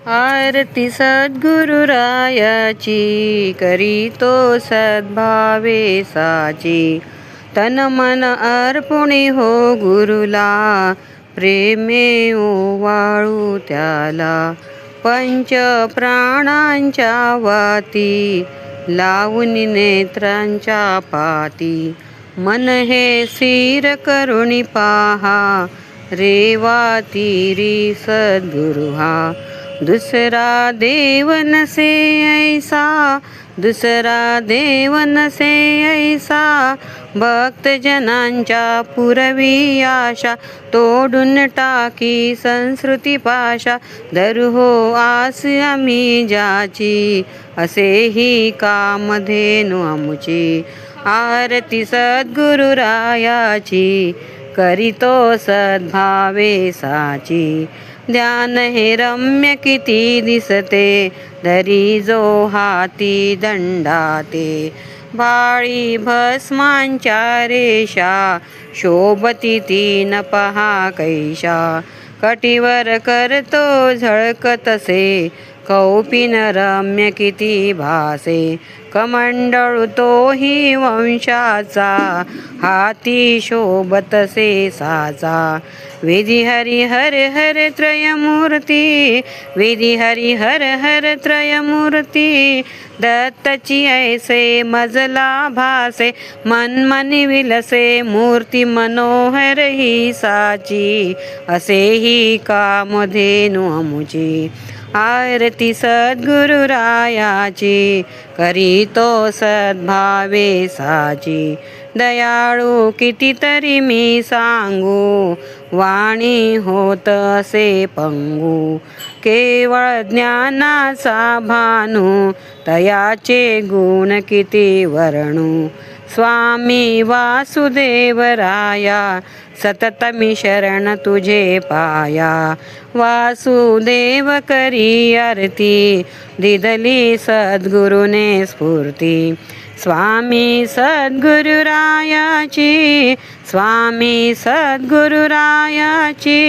आरती सद्गुरुरायाची करीतो सद्भावे साची तन मन अर्पुणी हो गुरुला प्रेमे ओवाळू त्याला पंच प्राणांच्या वाती लावून नेत्रांच्या पाती मन हे स्थिर करुणी पाहा रेवा तीरी सद्गुरु हा दुसरा देव नसे ऐसा दुसरा देव नसे ऐसा भक्तजनांच्या पुरवी आशा तोडून टाकी संस्कृती पाशा धरू हो आस आम्ही ज्याची असेही कामधेनु आमुची आरती सद्गुरुरायाची करीतो सद्भावे साची ध्यान हे रम्य किती दिसते धरी जो हाती दंडाते भाळी भस्मांच्या रेषा शोभती तीन पहा कैशा कटीवर करतो झळकतसे कौपिन रम्य किती भासे कमंडळू तोही वंशाचा हाती शोभतसे साचा विधी हरी हर हर त्रयमूर्ती विधी हरी हर हर त्रयमूर्ती दत्तची ऐसे मजला भासे मनमनी विलसे मूर्ती मनोहर ही साची असेही कामधेनु अमुची आरती सद्गुरुरायाची करीतो सद्भावे साची दयाळू कितीतरी मी सांगू वाणी होत असे पंगू केवळ ज्ञानाचा भानू तयाचे गुण किती वर्णू स्वामी वासुदेवराया सततमी शरण तुझे पाया वासुदेव करी आरती दिदली सद्गुरुने स्फूर्ती स्वामी सद्गुरुरायाची स्वामी सद्गुरुरायाची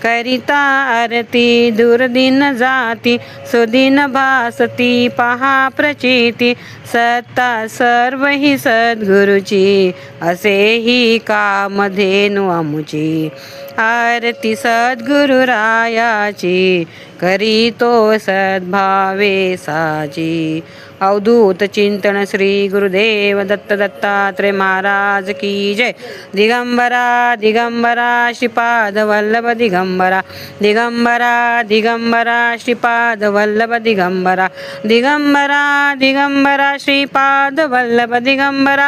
करिता आरती दुर्दिन जाती सुदिन भासती पहा प्रचिती सत्ता सर्व ही सद्गुरुची असेही कामधेनु अमुची आरती सद्गुरुरायाची करीतो सद्भावे साची अवधूत चिंतन श्री गुरुदेव दत्त दत्तात्रय महाराज की जय दिगंबरा दिगंबरा श्रीपाद वल्लभ दिगंबरा दिगंबरा दिगंबरा श्रीपाद वल्लभ दिगंबरा दिगंबरा दिगंबरा श्रीपाद वल्लभ दिगंबरा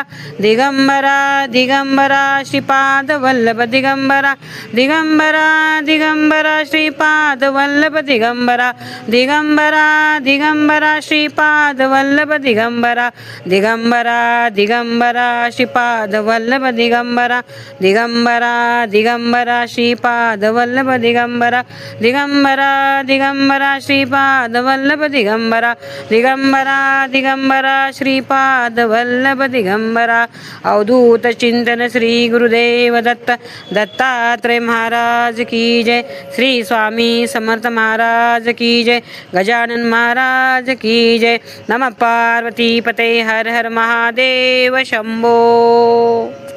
दिगंबरा दिगंबरा श्रीपाद वल्लभ दिगंबरा दिगंबरा दिगंबरा श्रीपाद वल्लभ दिगंबरा दिगंबरा दिगंबरा श्रीपाद वल्लभ दिगंबरा दिगंबरा दिगंबरा श्रीपाद वल्लभ दिगंबरा दिगंबरा दिगंबरा श्रीपाद वल्लभ दिगंबरा दिगंबरा दिगंबरा श्रीपाद वल्लभ दिगंबरा दिगंबरा दिगंबरा श्रीपाद वल्लभ दिगंबरा अवधूत चिंतन श्री गुरुदेव दत्त दत्तात्रय महाराज की जय श्री स्वामी समर्थ महाराज की जय गजानन महाराज की जय नमः पार्वती पते हर हर महादेव शंभो।